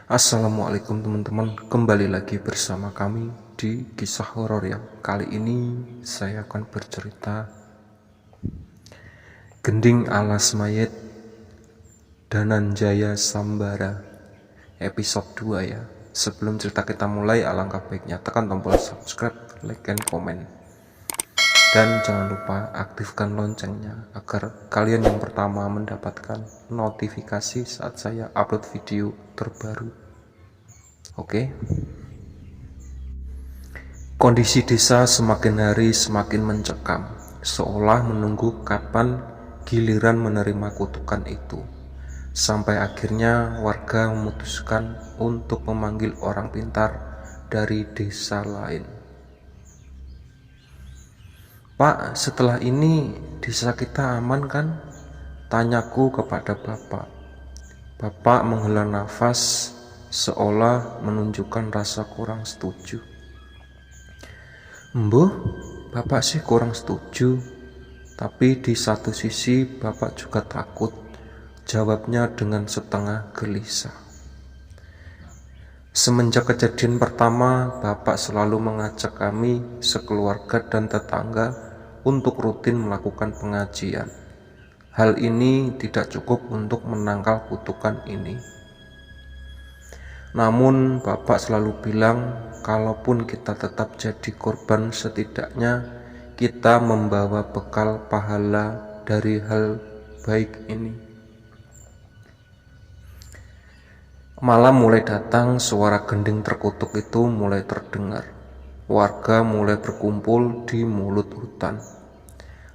Assalamualaikum teman-teman, kembali lagi bersama kami di kisah horor yang kali ini saya akan bercerita Gending Alas Mayit Dananjaya Sambara episode 2 ya. Sebelum cerita kita mulai, alangkah baiknya tekan tombol subscribe, like, dan komen. Dan jangan lupa aktifkan loncengnya agar kalian yang pertama mendapatkan notifikasi saat saya upload video terbaru. Oke. Kondisi desa semakin hari semakin mencekam, seolah menunggu kapan giliran menerima kutukan itu. Sampai akhirnya warga memutuskan untuk memanggil orang pintar dari desa lain. "Pak, setelah ini desa kita aman kan?" tanyaku kepada bapak. Bapak menghela nafas seolah menunjukkan rasa kurang setuju. "Mbuh, bapak sih kurang setuju, tapi di satu sisi bapak juga takut," jawabnya dengan setengah gelisah. Semenjak kejadian pertama, bapak selalu mengajak kami sekeluarga dan tetangga untuk rutin melakukan pengajian. Hal ini tidak cukup untuk menangkal kutukan ini. Namun bapak selalu bilang, kalaupun kita tetap jadi korban, setidaknya kita membawa bekal pahala dari hal baik ini. Malam mulai datang, suara gending terkutuk itu mulai terdengar. Warga mulai berkumpul di mulut hutan.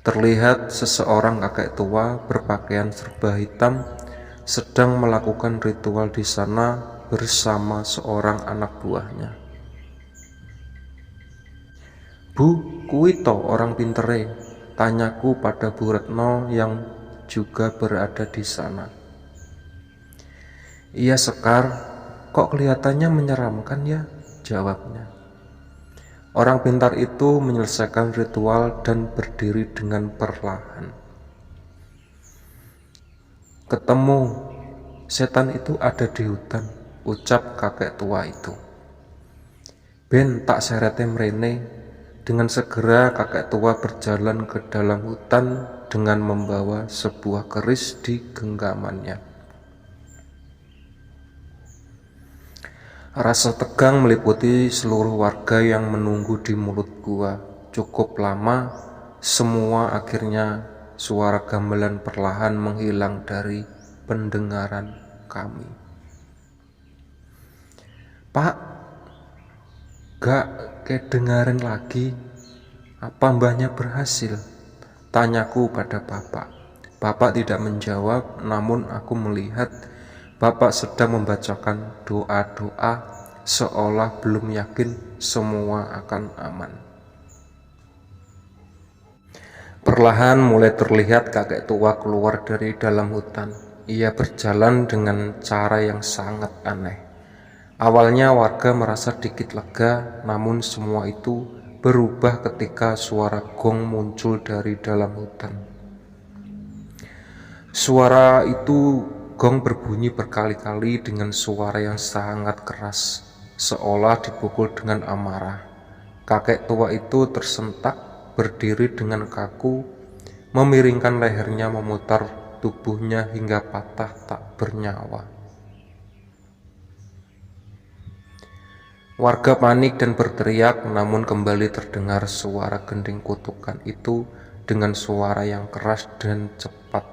Terlihat seseorang kakek tua berpakaian serba hitam sedang melakukan ritual di sana bersama seorang anak buahnya. "Bu, kui to orang pintere?" tanyaku pada Bu Retno yang juga berada di sana. "Iya Sekar, kok kelihatannya menyeramkan ya?" jawabnya. Orang pintar itu menyelesaikan ritual dan berdiri dengan perlahan. "Ketemu, setan itu ada di hutan," ucap kakek tua itu. "Ben tak serete mrene." Dengan segera kakek tua berjalan ke dalam hutan dengan membawa sebuah keris di genggamannya. Rasa tegang meliputi seluruh warga yang menunggu di mulut gua. Cukup lama, semua akhirnya suara gamelan perlahan menghilang dari pendengaran kami. "Pak, gak kedengaran lagi. Apa mbahnya berhasil?" tanyaku pada bapak. Bapak tidak menjawab, namun aku melihat bapak sedang membacakan doa-doa seolah belum yakin semua akan aman. Perlahan mulai terlihat kakek tua keluar dari dalam hutan. Ia berjalan dengan cara yang sangat aneh. Awalnya warga merasa sedikit lega, namun semua itu berubah ketika suara gong muncul dari dalam hutan. Suara itu gong berbunyi berkali-kali dengan suara yang sangat keras, seolah dipukul dengan amarah. Kakek tua itu tersentak, berdiri dengan kaku, memiringkan lehernya, memutar tubuhnya hingga patah tak bernyawa. Warga panik dan berteriak, namun kembali terdengar suara gending kutukan itu dengan suara yang keras dan cepat.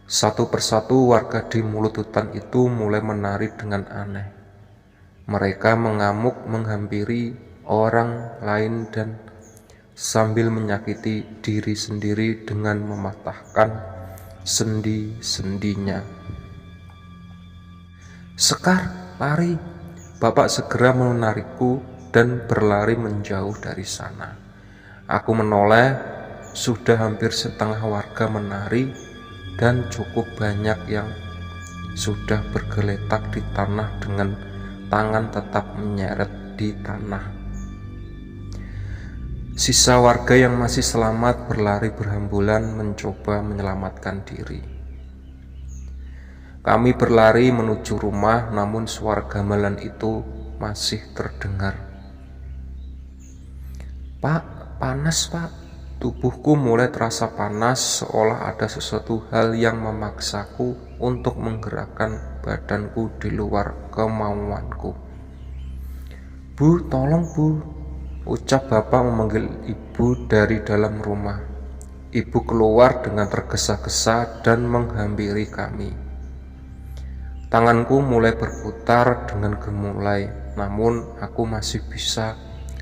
Satu persatu warga di mulut hutan itu mulai menari dengan aneh. Mereka mengamuk menghampiri orang lain dan sambil menyakiti diri sendiri dengan mematahkan sendi-sendinya. "Sekar, lari!" Bapak segera menarikku dan berlari menjauh dari sana. Aku menoleh, sudah hampir setengah warga menari dan cukup banyak yang sudah bergeletak di tanah dengan tangan tetap menyeret di tanah. Sisa warga yang masih selamat berlari berhamburan mencoba menyelamatkan diri. Kami berlari menuju rumah, namun suara gamelan itu masih terdengar. "Pak, panas pak." Tubuhku mulai terasa panas, seolah ada sesuatu hal yang memaksaku untuk menggerakkan badanku di luar kemauanku. "Bu, tolong bu," ucap bapak memanggil ibu dari dalam rumah. Ibu keluar dengan tergesa-gesa dan menghampiri kami. Tanganku mulai berputar dengan gemulai, namun aku masih bisa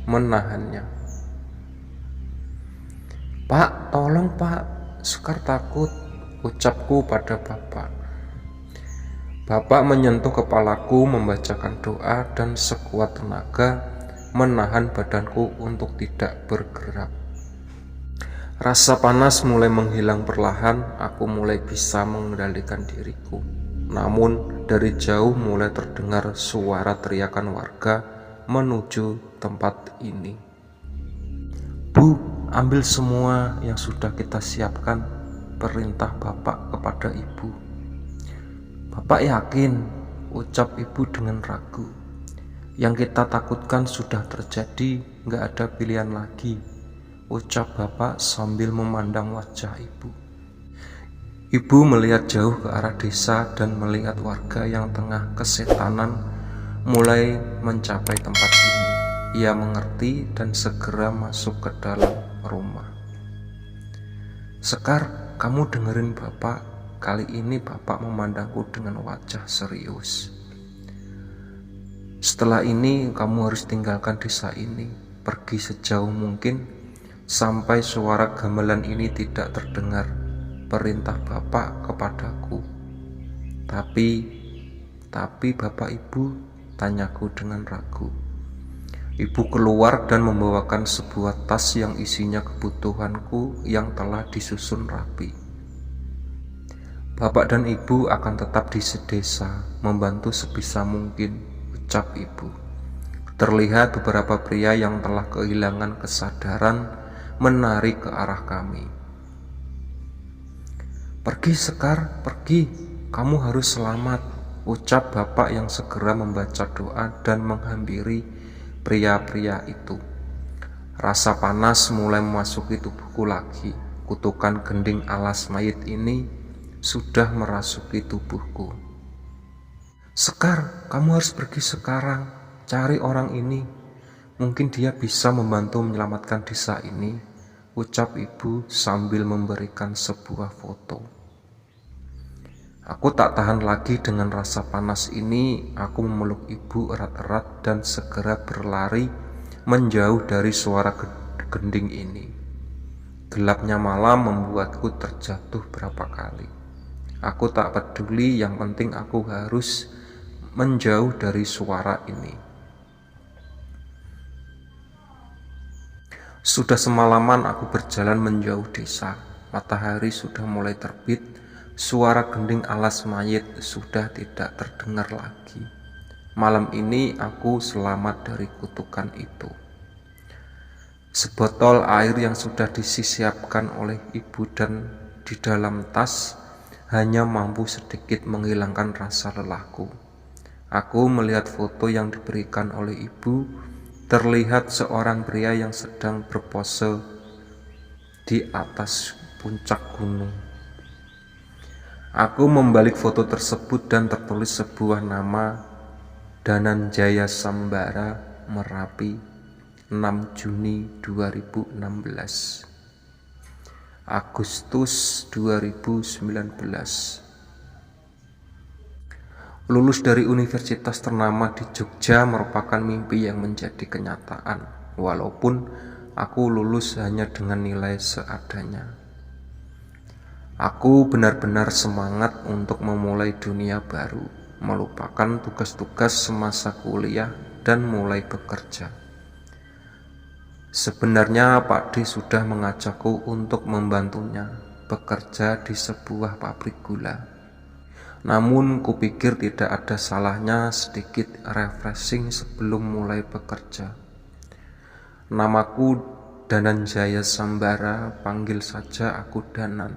menahannya. "Pak, tolong pak, Sekar takut," ucapku pada bapak. Bapak menyentuh kepalaku, membacakan doa, dan sekuat tenaga menahan badanku untuk tidak bergerak. Rasa panas mulai menghilang perlahan, aku mulai bisa mengendalikan diriku. Namun dari jauh mulai terdengar suara teriakan warga menuju tempat ini. "Bu, ambil semua yang sudah kita siapkan," perintah bapak kepada ibu. "Bapak yakin?" ucap ibu dengan ragu. "Yang kita takutkan sudah terjadi, gak ada pilihan lagi," ucap bapak sambil memandang wajah ibu. Ibu melihat jauh ke arah desa dan melihat warga yang tengah kesetanan mulai mencapai tempat ini. Ia mengerti dan segera masuk ke dalam rumah. "Sekar, kamu dengerin bapak." Kali ini bapak memandangku dengan wajah serius. "Setelah ini kamu harus tinggalkan desa ini, pergi sejauh mungkin sampai suara gamelan ini tidak terdengar," perintah bapak kepadaku. Tapi bapak ibu, tanyaku dengan ragu. Ibu keluar dan membawakan sebuah tas yang isinya kebutuhanku yang telah disusun rapi. "Bapak dan ibu akan tetap di desa, membantu sebisa mungkin," ucap ibu. Terlihat beberapa pria yang telah kehilangan kesadaran menarik ke arah kami. "Pergi Sekar, pergi, kamu harus selamat," ucap bapak yang segera membaca doa dan menghampiri pria-pria itu. Rasa panas mulai memasuki tubuhku lagi. Kutukan gending alas mayit ini sudah merasuki tubuhku. "Sekar, kamu harus pergi sekarang. Cari orang ini. Mungkin dia bisa membantu menyelamatkan desa ini," ucap ibu sambil memberikan sebuah foto. Aku tak tahan lagi dengan rasa panas ini. Aku memeluk ibu erat-erat dan segera berlari menjauh dari suara gending ini. Gelapnya malam membuatku terjatuh berapa kali. Aku tak peduli, yang penting aku harus menjauh dari suara ini. Sudah semalaman aku berjalan menjauh desa. Matahari sudah mulai terbit. Suara gending alas mayit sudah tidak terdengar lagi. Malam ini aku selamat dari kutukan itu. Sebotol air yang sudah disiapkan oleh ibu dan di dalam tas hanya mampu sedikit menghilangkan rasa lelahku. Aku melihat foto yang diberikan oleh ibu. Terlihat seorang pria yang sedang berpose di atas puncak gunung. Aku membalik foto tersebut dan tertulis sebuah nama, Dananjaya Sambara, Merapi, 6 Juni 2016. Agustus 2019. Lulus dari universitas ternama di Jogja merupakan mimpi yang menjadi kenyataan, walaupun aku lulus hanya dengan nilai seadanya. Aku benar-benar semangat untuk memulai dunia baru, melupakan tugas-tugas semasa kuliah dan mulai bekerja. Sebenarnya Pak D sudah mengajakku untuk membantunya bekerja di sebuah pabrik gula. Namun kupikir tidak ada salahnya sedikit refreshing sebelum mulai bekerja. Namaku Dananjaya Sambara, panggil saja aku Danan.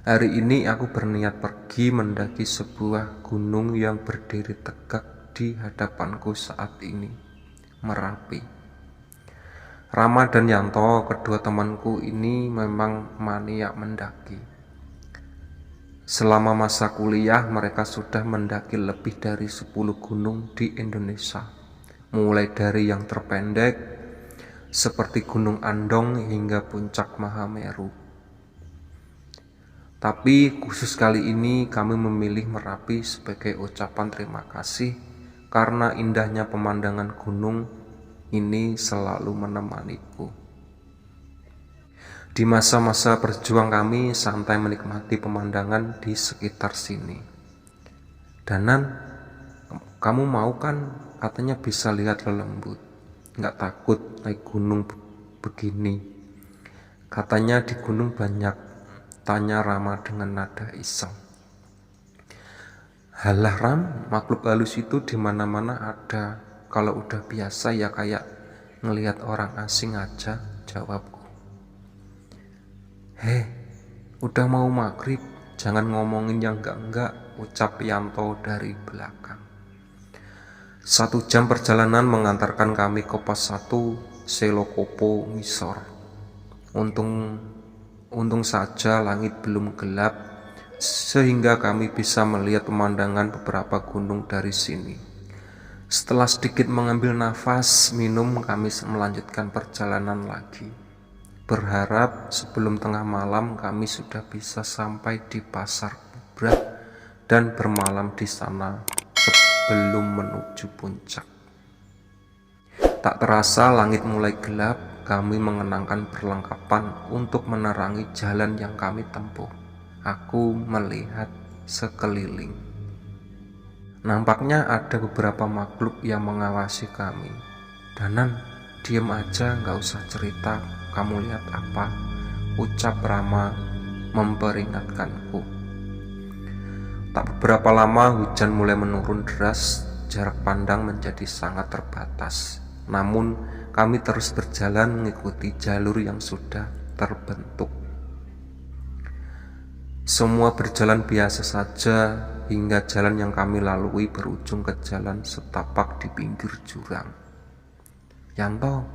Hari ini aku berniat pergi mendaki sebuah gunung yang berdiri tegak di hadapanku saat ini, Merapi. Rama dan Yanto, kedua temanku ini memang maniak mendaki. Selama masa kuliah mereka sudah mendaki lebih dari 10 gunung di Indonesia, mulai dari yang terpendek seperti Gunung Andong hingga puncak Mahameru. Tapi khusus kali ini kami memilih Merapi sebagai ucapan terima kasih karena indahnya pemandangan gunung ini selalu menemaniku. Di masa-masa berjuang kami santai menikmati pemandangan di sekitar sini. Danan, kamu mau kan katanya bisa lihat lelembut, nggak takut naik gunung begini. Katanya di gunung banyak, tanya Rama dengan nada iseng. Halah Ram, makhluk halus itu dimana-mana ada. Kalau udah biasa ya kayak ngelihat orang asing aja, jawabku. Heh, udah mau maghrib, jangan ngomongin yang enggak-enggak, ucap Yanto dari belakang. 1 jam perjalanan mengantarkan kami ke pos 1 Selokopo Ngisor. Untung saja langit belum gelap sehingga kami bisa melihat pemandangan beberapa gunung dari sini. Setelah sedikit mengambil nafas, minum, kami melanjutkan perjalanan lagi. Berharap sebelum tengah malam kami sudah bisa sampai di Pasar Bubrah dan bermalam di sana sebelum menuju puncak. Tak terasa langit mulai gelap, kami mengenangkan perlengkapan untuk menerangi jalan yang kami tempuh. Aku melihat sekeliling. Nampaknya ada beberapa makhluk yang mengawasi kami. Danan, diam aja, gak usah cerita. Kamu lihat apa? Ucap Rama memperingatkanku. Tak beberapa lama hujan mulai menurun deras, jarak pandang menjadi sangat terbatas. Namun kami terus berjalan mengikuti jalur yang sudah terbentuk. Semua berjalan biasa saja hingga jalan yang kami lalui berujung ke jalan setapak di pinggir jurang. Yanto,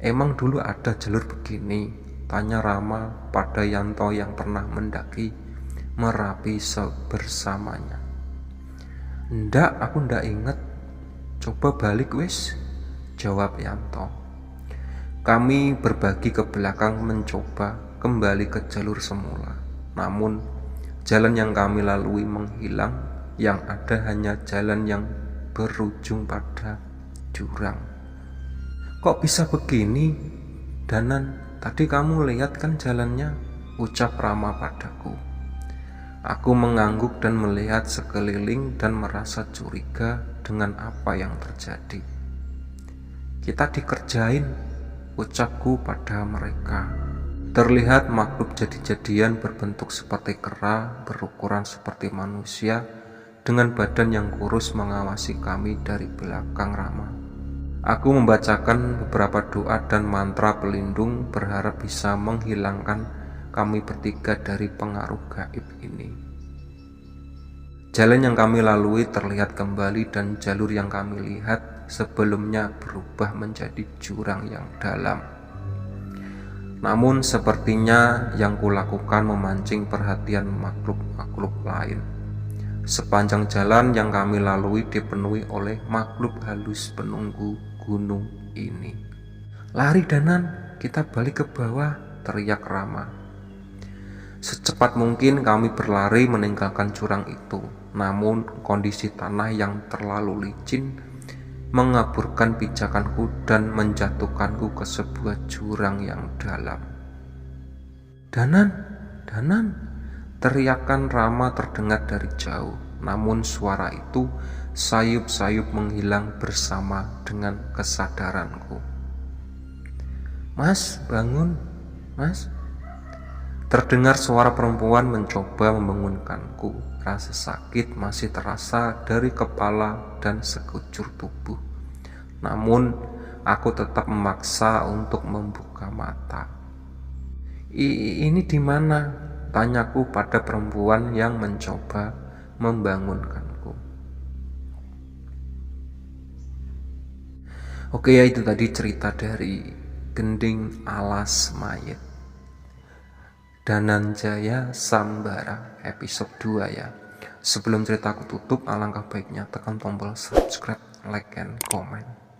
emang dulu ada jalur begini? Tanya Rama pada Yanto yang pernah mendaki Merapi bersamanya. Ndak, aku ndak inget. Coba balik wis, jawab Yanto. Kami berbagi ke belakang mencoba kembali ke jalur semula. Namun jalan yang kami lalui menghilang, yang ada hanya jalan yang berujung pada jurang. Kok bisa begini? Danan, tadi kamu lihat kan jalannya? Ucap Rama padaku. Aku mengangguk dan melihat sekeliling dan merasa curiga dengan apa yang terjadi. Kita dikerjain, ucapku pada mereka. Terlihat makhluk jadi-jadian berbentuk seperti kera, berukuran seperti manusia, dengan badan yang kurus mengawasi kami dari belakang Rama. Aku membacakan beberapa doa dan mantra pelindung, berharap bisa menghilangkan kami bertiga dari pengaruh gaib ini. Jalan yang kami lalui terlihat kembali dan jalur yang kami lihat sebelumnya berubah menjadi jurang yang dalam. Namun sepertinya yang kulakukan memancing perhatian makhluk-makhluk lain. Sepanjang jalan yang kami lalui dipenuhi oleh makhluk halus penunggu gunung ini. Lari Danan, kita balik ke bawah, teriak Rama. Secepat mungkin kami berlari meninggalkan jurang itu. Namun kondisi tanah yang terlalu licin mengaburkan pijakanku dan menjatuhkanku ke sebuah jurang yang dalam. Danan, Danan, teriakan Rama terdengar dari jauh. Namun suara itu sayup-sayup menghilang bersama dengan kesadaranku. Mas, bangun, Mas. Terdengar suara perempuan mencoba membangunkanku. Rasa sakit masih terasa dari kepala dan sekujur tubuh. Namun aku tetap memaksa untuk membuka mata. Ini di mana? tanyaku pada perempuan yang mencoba membangunkanku. Oke ya, itu tadi cerita dari Gending Alas Mayit, Dananjaya Sambara episode 2 ya. Sebelum ceritaku tutup, alangkah baiknya tekan tombol subscribe, like, and comment.